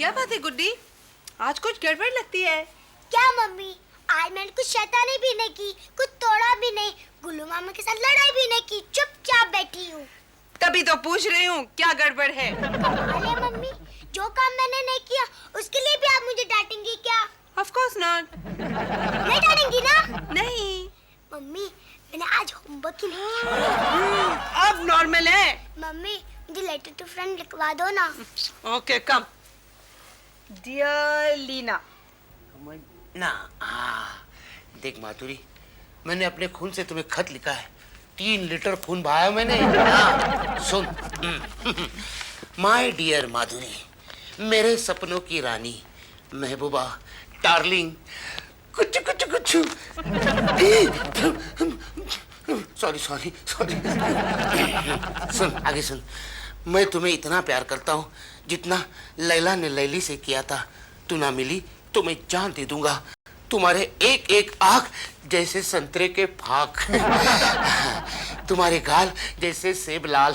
क्या बात है गुड्डी, आज कुछ गड़बड़ लगती है। क्या मम्मी, आज मैंने कुछ शैतानी भी नहीं की, कुछ तोड़ा भी नहीं, गुल्लू मामा के साथ लड़ाई भी नहीं की, चुपचाप बैठी हूँ। तभी तो पूछ रही हूँ क्या गड़बड़ है। अरे मम्मी, जो काम मैंने नहीं किया उसके लिए भी आप मुझे डांटेंगी क्या? Of course not। नहीं डांटेंगी ना? नहीं। मम्मी, मैंने आज होमवर्क ही नहीं किया। अब नॉर्मल है। मम्मी, मुझे लेटर टू फ्रेंड लिखवा दो ना। ओके कम। डियर लीना। ना देख माधुरी, मैंने अपने खून से तुम्हें खत लिखा है। 3 लीटर खून बहाया मैंने। सुन। माय डियर माधुरी, मेरे सपनों की रानी, महबूबा, डार्लिंग, कुछ कुछ कुछ। Sorry sorry sorry. सुन, आगे सुन। मैं तुम्हें इतना प्यार करता हूँ जितना लैला ने लैली से किया था। तू ना मिली तो मैं जान दे दूंगा। तुम्हारे एक एक आंख जैसे संतरे के फाक, तुम्हारे गाल जैसे सेब लाल।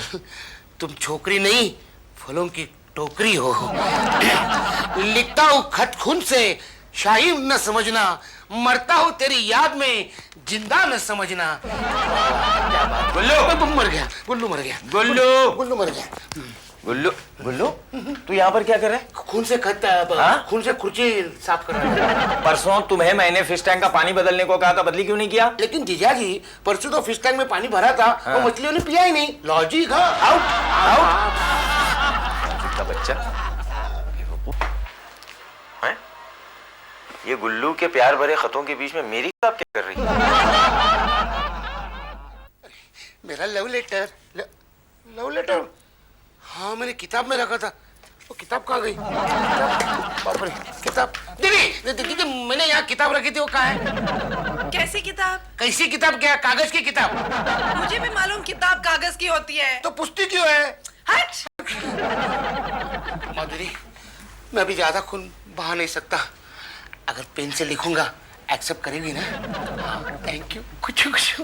तुम छोकरी नहीं, फलों की टोकरी हो। लिखता हूँ खत खून से, शाहीन न समझना। मरता हूँ तेरी याद में, जिंदा न समझना। गुल्लू मर गया, गुल्लू मर गया, गुल्लू मर गया। गुल्लू, गुल्लू, तू यहाँ पर क्या कर रहा है? खून से खत, खून से कुर्सी साफ कर रहा है। परसों तुम्हें मैंने फिश टैंक का पानी बदलने को कहा था, बदली क्यों नहीं किया? लेकिन जीजाजी, परसों तो फिश टैंक में पानी भरा था, वो मछलियों ने पिया ही नहीं। लॉजिक है। Out out. का बच्चा है? ये गुल्लू के प्यार भरे खतों के बीच में मेरी किताब क्या कर रही है? मेरा लव लेटर। Love letter? हाँ, मैंने किताब में रखा था। वो किताब कहाँ गई? बाप रे, किताब। दीदी दीदी, मैंने यहाँ किताब रखी थी, वो कहाँ है? कैसी किताब? कैसी किताब? क्या कागज की किताब? मुझे भी मालूम किताब कागज की होती है। तो पुष्टि क्यों है? हट। माधुरी, मैं अभी ज्यादा खून बहा नहीं सकता। अगर पेन से लिखूंगा एक्सेप्ट करेगी ना? Thank you. कुछ कुछ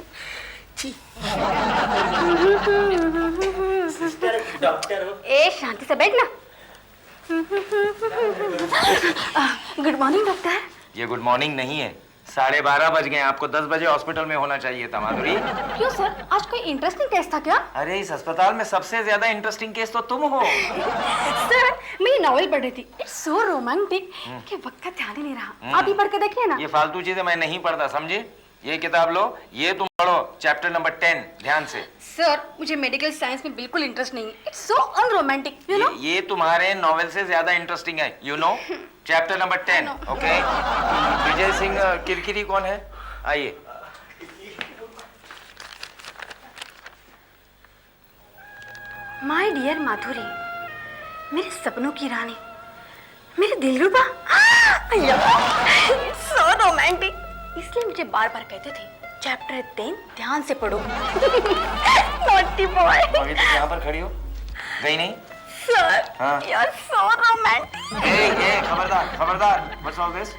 जी। डॉक्टर हो? ए शांति से बैठ ना। Good morning doctor. ये गुड मॉर्निंग नहीं है, 12:30 बज गए। आपको 10 बजे हॉस्पिटल में होना चाहिए था माधुरी। क्यों सर, आज कोई इंटरेस्टिंग केस था क्या? अरे इस अस्पताल में सबसे ज्यादा इंटरेस्टिंग केस तो तुम हो। सर, मैं ये नॉवेल पढ़ रही थी, इट्स सो रोमांटिक कि वक्त का ध्यान ही नहीं रहा। आप ही पढ़ के देखिए ना। ये फालतू चीजें मैं नहीं पढ़ता, समझे? ये किताब लो, ये तुम पढ़ो, चैप्टर नंबर 10, ध्यान से। सर, मुझे मेडिकल साइंस में बिल्कुल इंटरेस्ट नहीं है। It's so unromantic, you know. ये तुम्हारे नॉवेल से ज्यादा इंटरेस्टिंग है, you know. Chapter number 10, okay. Vijay Singh Kirkiri कौन है? आइए। माय डियर माधुरी, मेरे सपनों की रानी, मेरे दिलरुबा। So romantic. इसलिए मुझे बार बार कहते थे चैप्टर 10 ध्यान से पढ़ो। Naughty boy. अभी तुम यहाँ पर खड़ी हो, गई नहीं? सर, हाँ? You are so romantic. ए, खबरदार खबरदार, व्हाट्स ऑल दिस?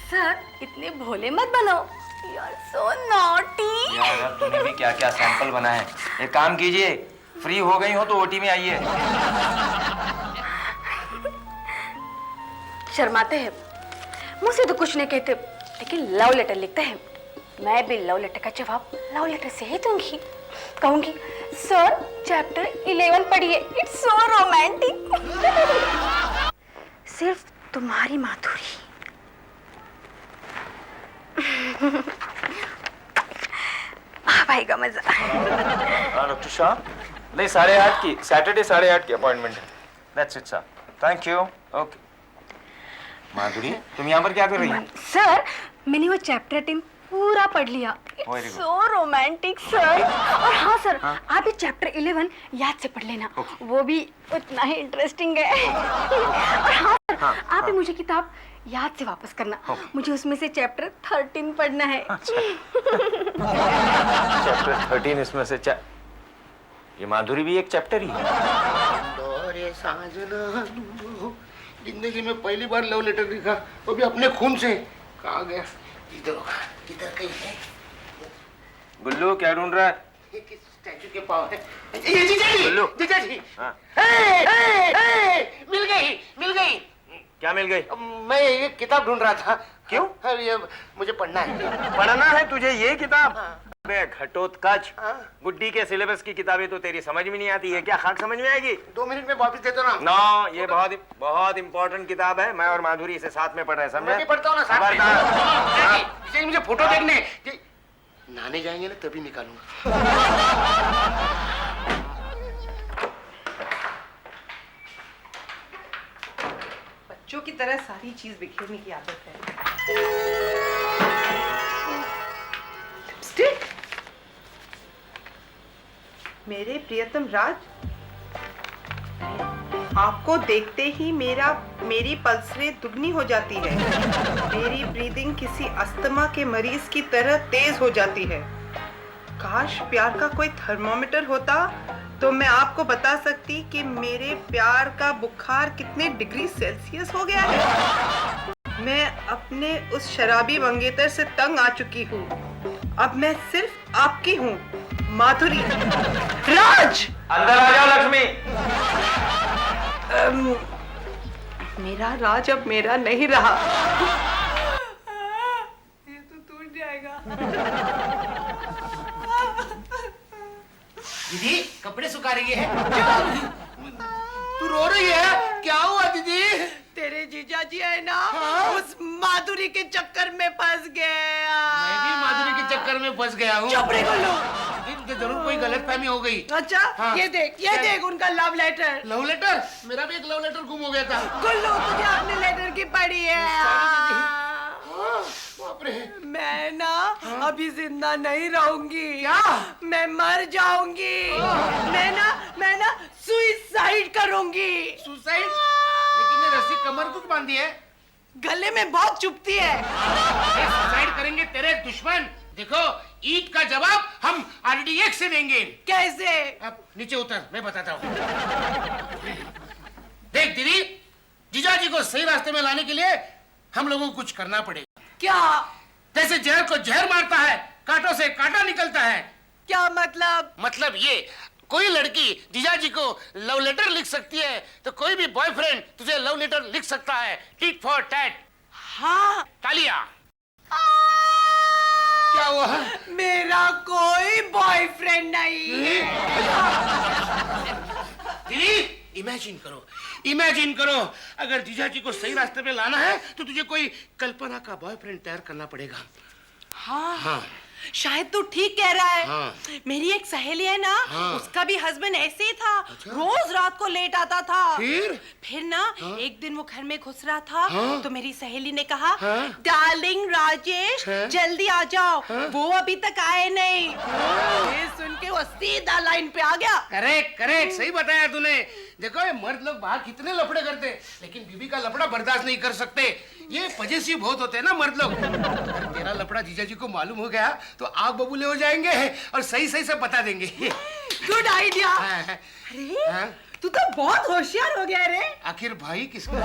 सर, इतने भोले मत बनो। You are so naughty. यार अब तूने भी क्या क्या सैंपल बनाए हैं। एक काम कीजिए, फ्री हो गई हो तो ओटी में आइए। शर्माते हैं, मुझसे तो कुछ नहीं कहते, लेकिन लव लेटर लिखते हैं। मैं भी लव लेटर का जवाब लव लेटर से ही दूंगी। कहूंगी सर चैप्टर 11 पढ़िए, इट्स सो रोमांटिक। सिर्फ तुम्हारी माधुरी। आएगा मजा। डॉक्टर शाह, नहीं 8:30 की, सैटरडे 8:30 की अपॉइंटमेंट है। That's it sir, thank you. Okay Madhuri, तुम यहाँ पर क्या कर रही हो? सर, मैंने वो चैप्टर 10 पूरा पढ़ लिया। It's so romantic sir. और हाँ सर, आप ये चैप्टर 11 याद से पढ़ लेना, वो भी उतना ही इंटरेस्टिंग है। और हाँ सर, आप ही मुझे किताब याद से वापस करना, मुझे उसमें से चैप्टर 13 पढ़ना है। चैप्टर 13 इसमें से ये माधुरी भी एक चैप्टर ही है। जिंदगी में पहली बार लव लेटर लिखा, वो भी अपने खून से। कहाँ गया? इधर होगा, इधर कहीं है। गुल्लू क्या ढूंढ रहा है? किस स्टैचू के पाँव है? ये जीजा जी, गुल्लू। जीजा जी। हाँ। मिल गई, मिल गई। क्या मिल गई? मैं ये किताब ढूंढ रहा था। क्यों? ये मुझे पढ़ना है। पढ़ना है तुझे ये किताब? अबे घटोत्कच, हाँ। गुड्डी के सिलेबस की किताबें तो तेरी समझ में नहीं आती है क्या? खाक समझ में आएगी? 2 मिनट में वापस दे दो ना। नो, ये बहुत इंपॉर्टेंट किताब है। मैं और माधुरी इसे साथ में पढ़ रहे हैं, समझे? मैं भी पढ़ता हूँ ना साथ में। खबरदार। इसे मुझे फोटो देखने। नहाने जाएंगे ना तभी निकालूंगा। बच्चों की तरह सारी चीज बिखेरने की आदत है। लिपस्टिक? मेरे प्रियतम राज, आपको देखते ही मेरी पल्सें दुगनी हो जाती है। मेरी ब्रीदिंग किसी अस्थमा के मरीज की तरह तेज हो जाती है। काश प्यार का कोई थर्मोमीटर होता तो मैं आपको बता सकती कि मेरे प्यार का बुखार कितने डिग्री सेल्सियस हो गया है। मैं अपने उस शराबी मंगेतर से तंग आ चुकी हूँ। अब मैं सिर्फ आपकी हूँ, माधुरी। राज! अंदर आ जाओ लक्ष्मी। मेरा राज अब मेरा नहीं रहा। ये तो टूट जाएगा। दीदी कपड़े सुखा रही है। तू रो रही है? क्या हुआ दीदी? तेरे जीजा जी है ना, उस माधुरी के चक्कर में फंस गया। मैं भी माधुरी के चक्कर में फंस गया हूँ। चुप रही गुल्लू। दीदी जरूर कोई गलतफहमी हो गई। अच्छा, हाँ। ये देख उनका लव लेटर। Love letter? मेरा भी एक लव लेटर गुम हो गया था। गुल्लू, तुझे अपने लेटर की पड़ी है। बाप रे। मैं ना अभी जिंदा नहीं रहूंगी। क्या? मैं मर जाऊंगी। मैं ना सुसाइड करूंगी। सुसाइड? लेकिन ये रस्सी कमर को बांधी है। गले में बहुत चुभती है। सुसाइड करेंगे तेरे दुश्मन। देखो, ईट का जवाब हम RDX से देंगे। कैसे? अब नीचे उतर, मैं बताता हूँ। देख दीदी, जीजा जी को सही रास्ते में लाने के लिए हम लोगों को कुछ करना पड़ेगा। क्या? जैसे जहर को जहर मारता है, कांटों से कांटा निकलता है। क्या मतलब? मतलब ये, कोई लड़की जीजा जी को लव लेटर लिख सकती है तो कोई भी बॉयफ्रेंड तुझे लव लेटर लिख सकता है। Tit for tat. हाँ। तालिया। क्या हुआ? मेरा कोई बॉयफ्रेंड नहीं है। दीदी इमेजिन करो अगर जीजा जी को सही रास्ते पे लाना है तो तुझे कोई कल्पना का बॉयफ्रेंड तैयार करना पड़ेगा। हाँ, शायद तू ठीक कह रहा है। हाँ। मेरी एक सहेली है ना, हाँ। उसका भी हस्बैंड ऐसे ही था। अच्छा। रोज रात को लेट आता था। फिर ना हाँ। एक दिन वो घर में घुस रहा था। हाँ। तो मेरी सहेली ने कहा, हाँ। डार्लिंग राजेश, हाँ। जल्दी आ जाओ। हाँ। वो अभी तक आए नहीं। ये सुन के वो सीधा लाइन पे आ गया। करेक्ट सही बताया तूने। देखो, ये मर्द लोग बाहर कितने लफड़े करते हैं, लेकिन बीबी का लफड़ा बर्दाश्त नहीं कर सकते। ये पजेसिव बहुत होते हैं ना मर्द लोग। अगर तेरा लफड़ा जीजा जी को मालूम हो गया तो आग बबूले हो जाएंगे और सही सब बता देंगे। Good idea. हाँ। अरे, हाँ? तू तो बहुत होशियार हो गया रे। आखिर भाई किसका?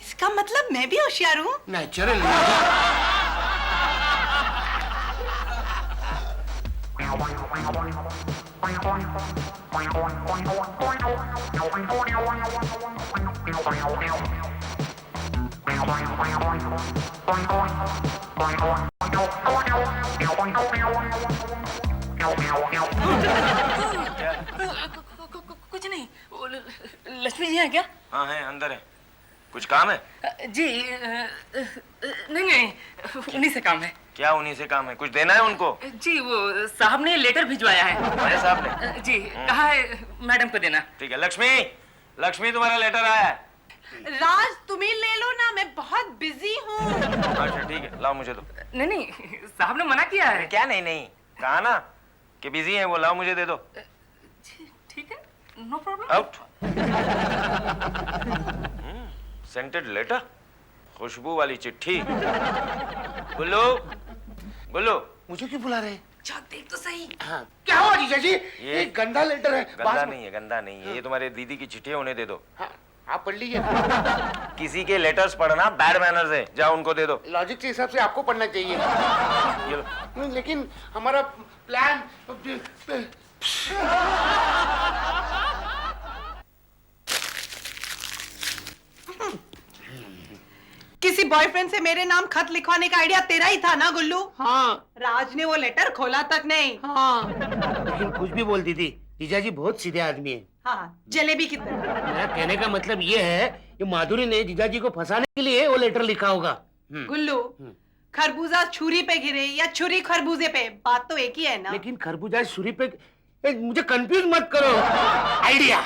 इसका मतलब मैं भी होशियार हूँ। नेचुरल। कुछ नहीं। लक्ष्मी जी हैं क्या? हाँ है, अंदर है। कुछ काम है? जी नहीं, उन्हीं से काम है। क्या उन्हीं से काम है? कुछ देना है उनको? जी वो साहब ने लेटर भिजवाया है। बड़े साहब ने? जी कहा है मैडम को देना। ठीक है। लक्ष्मी तुम्हारा लेटर आया है। राज, तुम ही ले लो ना, मैं बहुत बिजी हूँ। अच्छा ठीक है, लाओ मुझे दो। नहीं साहब ने मना किया है। क्या नहीं कहा ना कि बिजी है वो, लाओ मुझे दे दो। ठीक है, no problem. Out. Scented letter, खुशबू वाली चिट्ठी। गुल्लू मुझे क्यों बुला रहे हैं? चल देख तो सही। हाँ। क्या हुआ जीजा जी? ये गंदा लेटर है। गंदा नहीं है, ये तुम्हारे दीदी की चिट्ठी है, उन्हें दे दो। हाँ, आप पढ़ लीजिए। किसी के लेटर्स पढ़ना बैड मैनर्स है, जाओ उनको दे दो। लॉजिक के हिसाब से आपको पढ़ना चाहिए। ये लो। लेकिन हमारा प्लान। किसी बॉयफ्रेंड से मेरे नाम खत लिखवाने का आइडिया तेरा ही था ना गुल्लू? हाँ राज ने वो लेटर खोला तक नहीं। हाँ, लेकिन कुछ भी बोल दीदी, जीजाजी बहुत सीधे आदमी है। हाँ, जलेबी की तरह। मेरा कहने का मतलब ये है कि माधुरी ने जीजाजी को फंसाने के लिए वो लेटर लिखा होगा। गुल्लू, खरबूजा छुरी पे गिरे या छुरी खरबूजे पे, बात तो एक ही है ना। लेकिन खरबूजा छुरी पे, मुझे कंफ्यूज मत करो। आइडिया,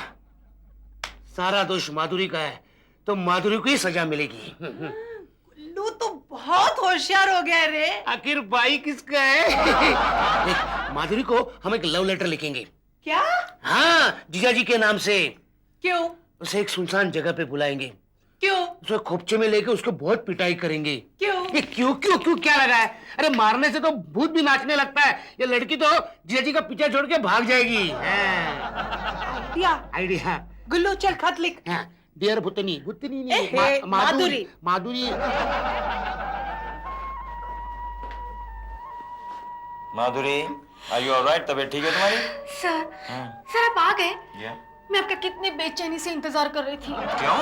सारा दोष माधुरी का है तो माधुरी को ही सजा मिलेगी। गुल्लू तो बहुत होशियार हो गया रे। आखिर भाई किसका है? देख, माधुरी को हम एक लव लेटर लिखेंगे। क्या? हाँ, जीजाजी के नाम से। क्यों? उसे एक सुनसान जगह पे बुलाएंगे। क्यों? उसे खोपचे में लेके उसको बहुत पिटाई करेंगे। क्यों? ये क्यों क्यों क्यों क्या लगा है? अरे मारने से तो भूत भी नाचने लगता है। ये लड़की तो जीजाजी का पीछा छोड़ के भाग जाएगी। आइडिया। आइडिया। गुल्लू चल खत लिख। हाँ, डियर भूतनी, भूतनी नहीं, एहे, माधुरी। माधुरी। माधुरी, are you all right? तबीयत ठीक है तुम्हारी? सर आप आ गए? Yeah. मैं आपका कितने बेचैनी से इंतजार कर रही थी। क्यों?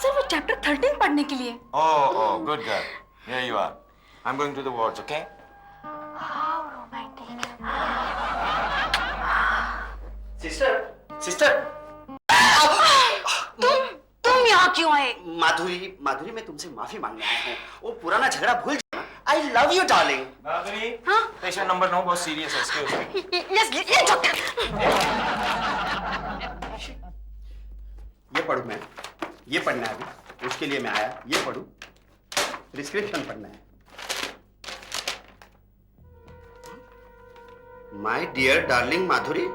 सर वो चैप्टर 13 पढ़ने के लिए। Oh, good girl. Here you are. I'm going to the wards, okay? How romantic. Sister तुम यहाँ क्यों आए? माधुरी, माधुरी मैं तुमसे माफी मांगने आया हूँ। वो पुराना झगड़ा भूल जाना। I love you darling. Madhuri, हाँ? पेशेंट नंबर 9 बहुत सीरियस है, excuse me. ये डॉक्टर। ये पढ़ू मैं, ये पढ़ना है अभी, उसके लिए मैं आया। ये पढ़ू, प्रिस्क्रिप्शन पढ़ना है। माय डियर डार्लिंग माधुरी,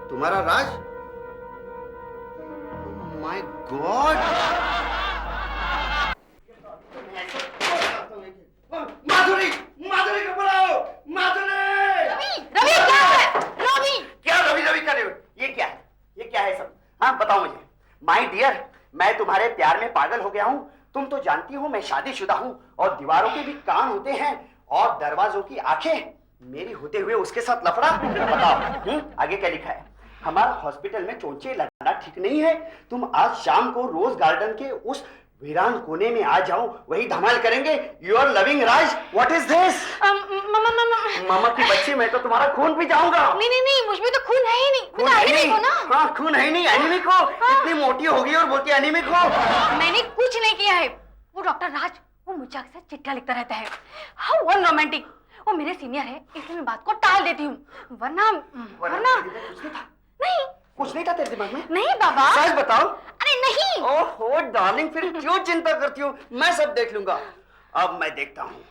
तुम्हारा राज। माय गॉड, माधुरी, माधुरी को बुलाओ। माधुरी, रवि क्या है? रवि क्या रवि रवि कर रहे हो? ये क्या है? ये क्या है सब? हाँ बताओ मुझे। माय डियर, मैं तुम्हारे प्यार में पागल हो गया हूँ। तुम तो जानती हो मैं शादीशुदा हूँ और दीवारों के भी कान होते हैं और दरवाजों की आंखें। मेरी होते हुए उसके साथ लफड़ा? बताओ आगे क्या लिखा है? हमारा हॉस्पिटल में चोंचे लगाना ठीक नहीं है। तुम आज शाम को रोज गार्डन के उस वीरान कोने में आ जाओ, वही धमाल करेंगे। You are loving Raj. What is this? मामा की बच्ची, मैं तो तुम्हारा खून पी जाऊंगा। नहीं मुझमें तो खून है ही नहीं। खून मैं है तो नहीं? एनीमिक हूँ ना। हाँ खून है नहीं, एनीमिक हो। इतनी मोटी हो गई और बोलती एनीमिक हो। मैंने कुछ नहीं किया है। वो डॉक्टर राज, वो मुझे अक्सर चिट्ठियां लिखता रहता है। How unromantic. वो मेरे सीनियर है, इसलिए मैं बात को टाल देती हूँ। वरना नहीं, कुछ नहीं था तेरे दिमाग में? नहीं बाबा। सच बताओ। अरे नहीं। ओहो डार्लिंग, फिर क्यों चिंता करती हो? मैं सब देख लूंगा। अब मैं देखता हूँ।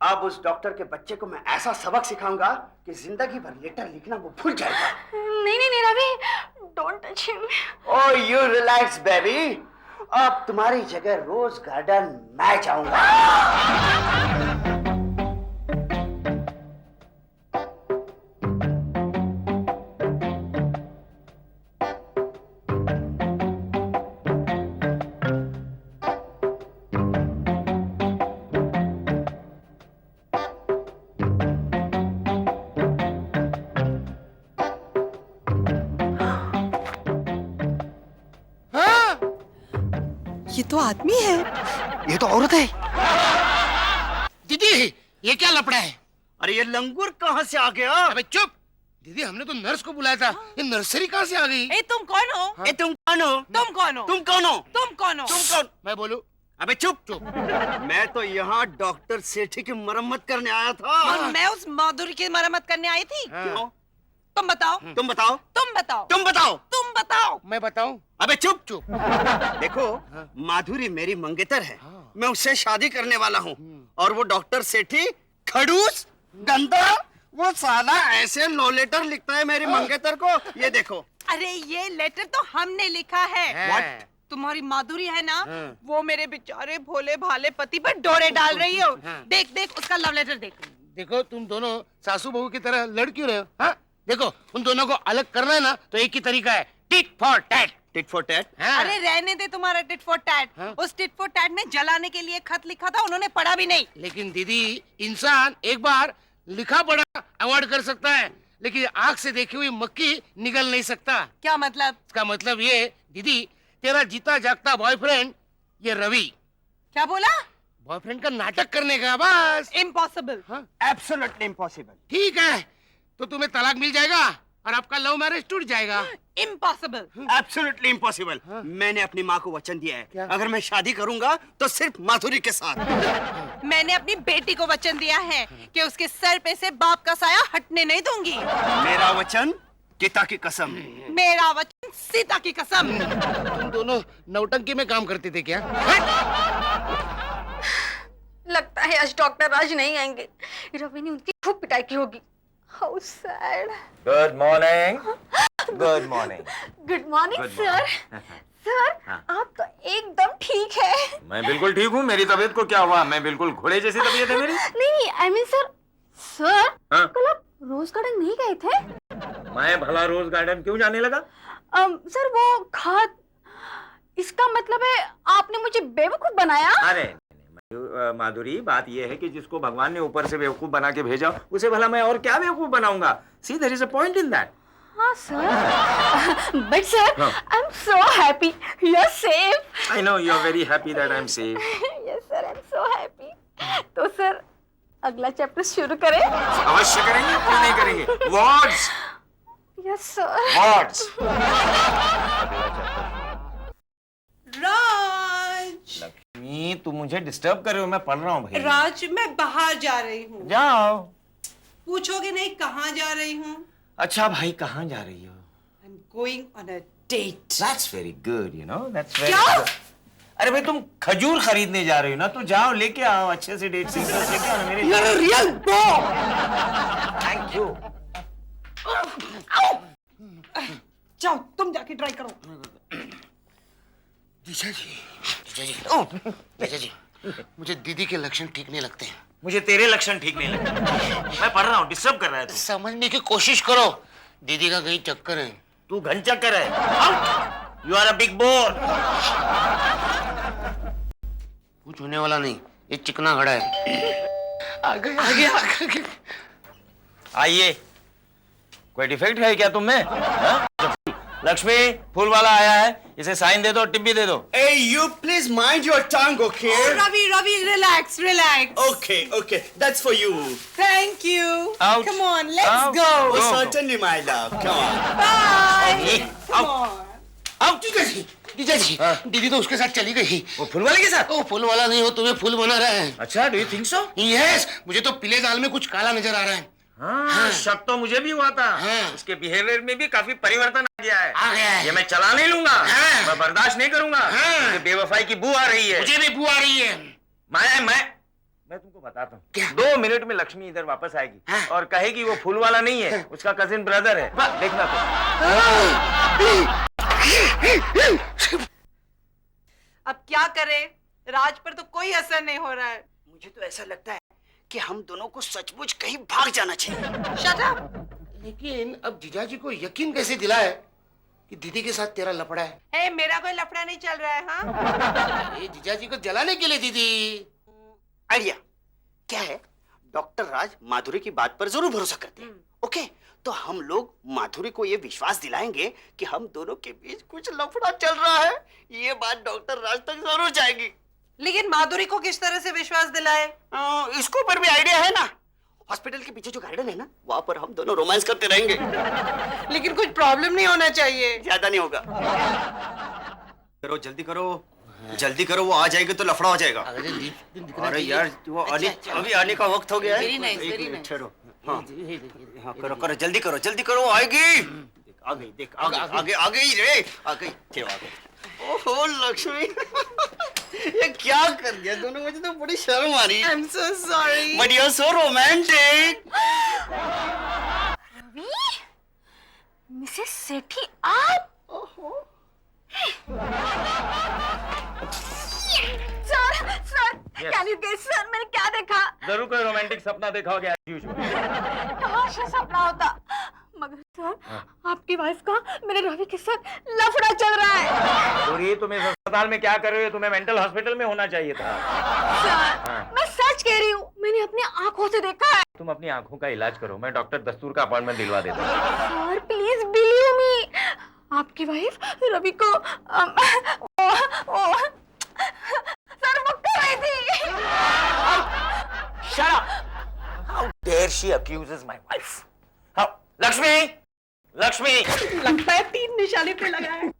अब उस डॉक्टर के बच्चे को मैं ऐसा सबक सिखाऊंगा कि जिंदगी भर लेटर लिखना वो भूल जाएगा। नहीं Ravi, don't touch him. Oh you relax baby. अब तुम्हारी जगह रोज गार्डन मैं जाऊंगा। ये तो आदमी है। ये तो औरत है। दीदी, ये क्या लफड़ा है? अरे ये लंगूर कहाँ से आ गया? अबे चुप। दीदी, हमने तो नर्स को बुलाया था। ये नर्सरी कहाँ से आ गई? ए तुम कौन हो? ए तुम कौन हो? तुम कौन हो? तुम कौन हो? तुम कौन हो? तुम कौन? मैं बोलूं? अबे चुप चुप। मैं तो यहाँ डॉक्टर सेठी की मरम्मत करने आया था। और मैं उस माधुरी की मरम्मत करने आई थी। क्यों? तुम बताओ। तुम बताओ। तुम बताओ। तुम बताओ। तुम बताओ। मैं बताऊं? अबे चुप चुप। देखो माधुरी मेरी मंगेतर है। मैं उससे शादी करने वाला हूँ और वो डॉक्टर सेठी खड़ूस गंदा, वो साला ऐसे लो लेटर लिखता है मेरी मंगेतर को। ये देखो। अरे ये लेटर तो हमने लिखा है। What? तुम्हारी माधुरी है ना, वो मेरे बेचारे भोले भाले पति पर डोरे डाल रही हो। देख देख उसका लव लेटर देख। देखो, तुम दोनों सासू बहू की तरह लड़ क्यों रहे हो? हाँ? देखो, उन दोनों को अलग करना है ना तो एक ही तरीका है, tit for tat. Tit for tat? अरे रहने दे तुम्हारा टिट फॉर टैट। उस टिट फॉर टैट में जलाने के लिए खत लिखा था, उन्होंने पढ़ा भी नहीं। लेकिन दीदी, इंसान एक बार लिखा पढ़ा अवॉइड कर सकता है, लेकिन आंख से देखी हुई मक्खी निगल नहीं सकता। क्या मतलब? इसका मतलब ये दीदी, तेरा जीता जागता बॉयफ्रेंड ये रवि, क्या बोला? बॉयफ्रेंड का नाटक करने का बस। इम्पॉसिबल। Absolutely impossible. ठीक है, तो तुम्हें तलाक मिल जाएगा और आपका लव मैरिज टूट जाएगा। इम्पॉसिबल। Absolutely impossible. मैंने अपनी माँ को वचन दिया है, अगर मैं शादी करूंगा तो सिर्फ माधुरी के साथ। मैंने अपनी बेटी को वचन दिया है कि उसके सर पे से बाप का साया हटने नहीं दूंगी। मेरा वचन पिता की कसम। मेरा वचन सीता की कसम। तुम दोनों नौटंकी में काम करते थे क्या? लगता है आज डॉक्टर राज नहीं आएंगे। रवि ने उनकी खूब पिटाई की होगी। How sad. Good morning. Good morning. Good morning sir. Sir आप तो एकदम ठीक है। मैं बिल्कुल ठीक हूँ। मेरी तबीयत को क्या हुआ? मैं बिल्कुल घोड़े जैसी तबीयत है मेरी। नहीं आई मीन सर। सर हाँ? कल आप रोज गार्डन नहीं गए थे? मैं भला रोज गार्डन क्यों जाने लगा? सर वो खाद, इसका मतलब है आपने मुझे बेवकूफ बनाया। अरे माधुरी, बात यह है कि जिसको भगवान ने ऊपर से बेवकूफ बना के भेजा उसे भला मैं और क्या बेवकूफ बनाऊंगा? See there is a point in that. हाँ sir. But sir I am so happy you are safe. I know you are very happy that I am safe. Yes sir I am so happy. तो sir अगला chapter शुरू करें? अवश्य करेंगे, क्यों नहीं करेंगे। Words. Yes sir. Words. Raj. Lakshmi, तुम मुझे डिस्टर्ब कर रहे हो। मैं पढ़ रहा हूँ भाई। राज मैं बाहर जा रही हूँ। जाओ। पूछोगे नहीं कहाँ जा रही हूँ? अच्छा भाई, कहाँ जा रही हो? I am going on a date. That's very good, you know. That's very क्या? good. अरे भाई, तुम खजूर खरीदने जा रही हो ना, तो जाओ लेके आओ अच्छे से डेट सीक्रेट लेके आओ ना मेरे। You're a real bore. Thank you. जाओ तुम जाके ट्राई करो। जीजा जी, जीजा जी, मुझे दीदी के लक्षण ठीक नहीं लगते। मुझे तेरे लक्षण ठीक नहीं लगते। मैं पढ़ रहा हूँ, डिस्टर्ब कर रहा है तू। समझने की कोशिश करो, दीदी का कहीं चक्कर है। तू घन चक्कर है। Out. You are a big bore. कुछ होने वाला नहीं, ये चिकना घड़ा है। आगे। आइए। कोई डिफेक्ट है क्या तुम में? हाँ? लक्ष्मी, फूल वाला आया है, इसे साइन दे दो, टिप भी दे दो। Hey, you please mind your tongue, okay? Ravi, relax. Okay, that's for you. Thank you. Out. Come on, let's Out. go. Oh, Go. certainly, my love. Come on. Bye. Come Out. on. अब जीजा जी, हाँ? दीदी तो उसके साथ चली गई। वो फूल वाले के साथ? ओ फूल वाला नहीं, हो तुम्हें फूल बना रहा है। अच्छा, do you think so? Yes, मुझे तो पीले दाल में कुछ काला नजर आ रहा है। हाँ, शक तो मुझे भी हुआ था। हाँ। उसके बिहेवियर में भी काफी परिवर्तन आ गया है। आ गया है। ये मैं चला नहीं लूंगा। हाँ। मैं बर्दाश्त नहीं करूंगा। हाँ। मुझे बेवफाई की बू आ रही है। मुझे भी बू आ रही है। मैं तुमको बताता हूँ। क्या? 2 मिनट में लक्ष्मी इधर वापस आएगी। हाँ। और कहेगी वो फूल वाला नहीं है, उसका कजिन ब्रदर है। देखना तुम। अब क्या करें? राज पर तो कोई असर नहीं हो रहा है। मुझे तो ऐसा लगता है कि हम दोनों को सचमुच कहीं भाग जाना चाहिए। Shut up. लेकिन अब जीजा जी को यकीन कैसे दिलाए कि दीदी के साथ तेरा लफड़ा है? हे, मेरा कोई लफड़ा नहीं चल रहा है। हाँ? ये जीजा जी को जलाने के लिए दीदी। आइडिया क्या है? डॉक्टर राज माधुरी की बात पर जरूर भरोसा करते हैं। ओके, तो हम लोग माधुरी को ये विश्वास दिलाएंगे कि हम दोनों के बीच कुछ लफड़ा चल रहा है। ये बात डॉक्टर राज तक जरूर जाएगी। लेकिन माधुरी को किस तरह से विश्वास दिलाए? इसको पर भी आइडिया है ना। हॉस्पिटल के पीछे जो गार्डन है ना, वहां पर हम दोनों रोमांस करते रहेंगे। लेकिन कुछ प्रॉब्लम नहीं होना चाहिए। ज्यादा नहीं होगा। करो जल्दी करो, वो आ जाएगी तो लफड़ा हो जाएगा। अरे यार, वो अभी आने का वक्त हो गया है। Very nice, एक very मिनट nice. ठहरो। हाँ, करो जल्दी करो, आएगी। देख आ गई रे, आ गई। ओहो लक्ष्मी, ये क्या कर दिया दोनों? मुझे तो बड़ी शर्म आ रही है। I'm so sorry. But you're so romantic. Ravi, Mrs Sethi आप? Sir, Yes. Can you guess sir मैंने क्या देखा? जरूर कोई रोमांटिक सपना देखा हो गया। तमाशा सपना होता, मगर सर आपकी वाइफ का मेरे रवि के साथ लफड़ा चल रहा है। और ये तुम इस अस्पताल में क्या कर रहे हो? तुम्हें मेंटल हॉस्पिटल में होना चाहिए था। सर मैं सच कह रही हूँ, मैंने अपनी आंखों से देखा है। तुम अपनी आंखों का इलाज करो, मैं डॉक्टर दस्तूर का अपॉइंटमेंट दिलवा देता हूँ। सर प्लीज बिलीव मी, आपकी वाइफ रवि को सर वो कर रही shut up. How dare she accuses my wife? How? Lakshmi! Lakshmi! लगता है 3 निशाने पे लगा है।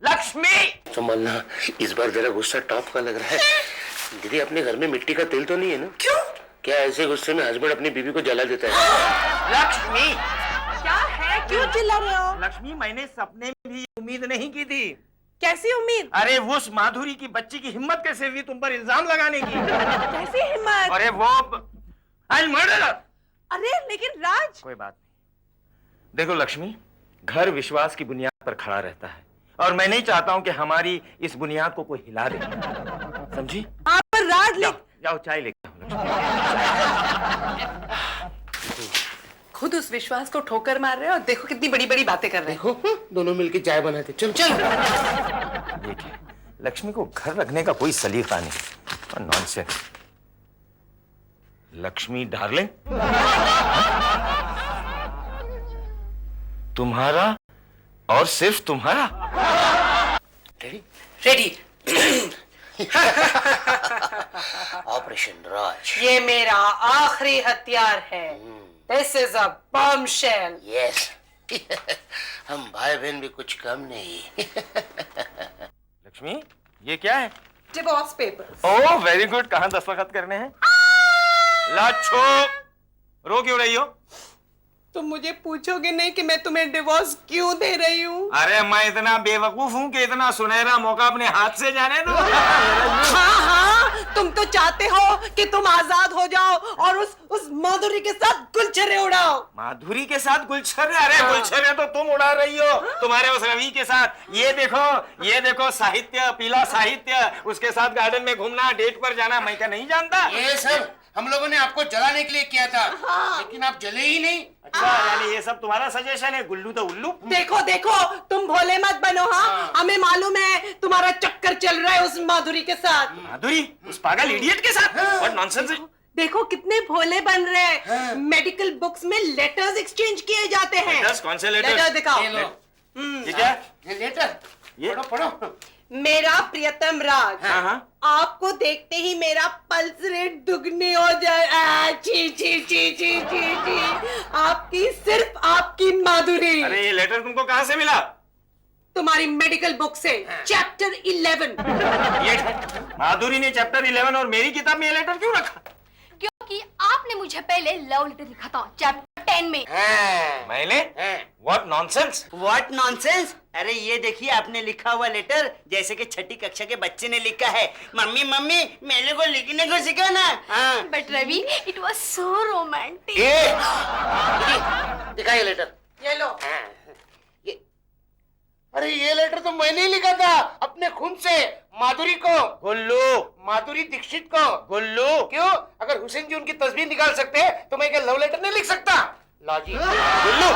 Lakshmi! संभालना, इस बार जरा गुस्सा टॉप का लग रहा है। दीदी, अपने घर में मिट्टी का तेल तो नहीं है ना? क्यों? क्या ऐसे गुस्से में हस्बैंड अपनी बीवी को जला देता है? लक्ष्मी! क्या है? क्यों चिल्ला रहे हो? लक्ष्मी, मैंने सपने में भी उम्मीद नहीं की थी। कैसी उम्मीद? अरे उस माधुरी की बच्ची की हिम्मत कैसे हुई तुम पर इल्जाम लगाने की? कैसी हिम्मत? अरे वो I'll murder her! अरे लेकिन राज, कोई बात नहीं। देखो लक्ष्मी, घर विश्वास की बुनियाद पर खड़ा रहता है और मैं नहीं चाहता हूं कि हमारी इस बुनियाद को कोई हिला दे। समझी? आप राज ले जाओ चाय लेके आओ, लक्ष्मी। खुद उस विश्वास को ठोकर मार रहे हो और देखो कितनी बड़ी बड़ी बातें कर रहे हो। देखो, दोनों मिलके चाय बनाते। चल चल। देखिए, लक्ष्मी को घर रखने का कोई सलीका नहीं और नॉनसेंस। लक्ष्मी डार्लिंग, तुम्हारा और सिर्फ तुम्हारा। रेडी। ऑपरेशन राज। ये मेरा आखिरी हथियार है। This is a bombshell. Yes. हम भाई बहन भी कुछ कम नहीं। लक्ष्मी, ये क्या है? Divorce papers. Oh very good. कहाँ दस्तखत करने हैं? लाछो, रो क्यों रही हो? तुम मुझे पूछोगे नहीं कि मैं तुम्हें डिवोर्स क्यों दे रही हूँ? अरे मैं इतना बेवकूफ हूँ कि इतना सुनहरा मौका अपने हाथ से जाने दो। हाँ हाँ, तुम तो चाहते हो कि तुम आजाद हो जाओ और उस माधुरी के साथ गुलछर्रे उड़ाओ। माधुरी के साथ गुलछर्रे? अरे गुलछर्रे तो तुम उड़ा रही हो तुम्हारे उस रवि के साथ। ये देखो साहित्य, पीला साहित्य, उसके साथ गार्डन में घूमना, डेट पर जाना, मैं क्या नहीं जानता? ये सब हम लोगों ने आपको जलाने के लिए किया था, लेकिन आप जले ही नहीं। अच्छा, यानी ये सब तुम्हारा सजेशन है? गुल्लू तो उल्लू। देखो देखो, तुम भोले मत बनो। हाँ, हमें मालूम है तुम्हारा चक्कर चल रहा है उस माधुरी के साथ। माधुरी? उस पागल इडियट के साथ? व्हाट नॉनसेंस है। देखो कितने भोले बन रहे हैं। मेडिकल बुक्स में लेटर्स एक्सचेंज किए जाते हैं। लेटर्स? कौन से लेटर्स? लेटर दिखाओ। ये क्या? ये लेटर, ये पढ़ो। मेरा प्रियतम राज, हाँ हाँ। आपको देखते ही मेरा पल्स रेट दुगनी हो जाए। ची ची ची ची ची ची। आपकी, सिर्फ आपकी माधुरी। अरे ये लेटर तुमको कहाँ से मिला? तुम्हारी मेडिकल बुक से, चैप्टर 11। ये माधुरी ने चैप्टर 11 और मेरी किताब में ये लेटर क्यों रखा? क्योंकि आपने मुझे पहले लव लेटर लिखा था चैप्टर 10 में। मैंने? What nonsense? What nonsense? अरे ये देखिए, आपने लिखा हुआ लेटर जैसे कि छठी कक्षा के बच्चे ने लिखा है। मम्मी मम्मी, मेरे को लिखने को सिखाना। हाँ। But Ravi, it was so romantic. दिखा ये लेटर। ये लो। अरे ये लेटर तो मैंने ही लिखा था अपने खून से, माधुरी को। गुल्लू। माधुरी दीक्षित को। गुल्लू। क्यों? अगर हुसैन जी उनकी तस्वीर निकाल सकते हैं तो मैं क्या लव लेटर नहीं लिख सकता? लाजी। गुल्लू,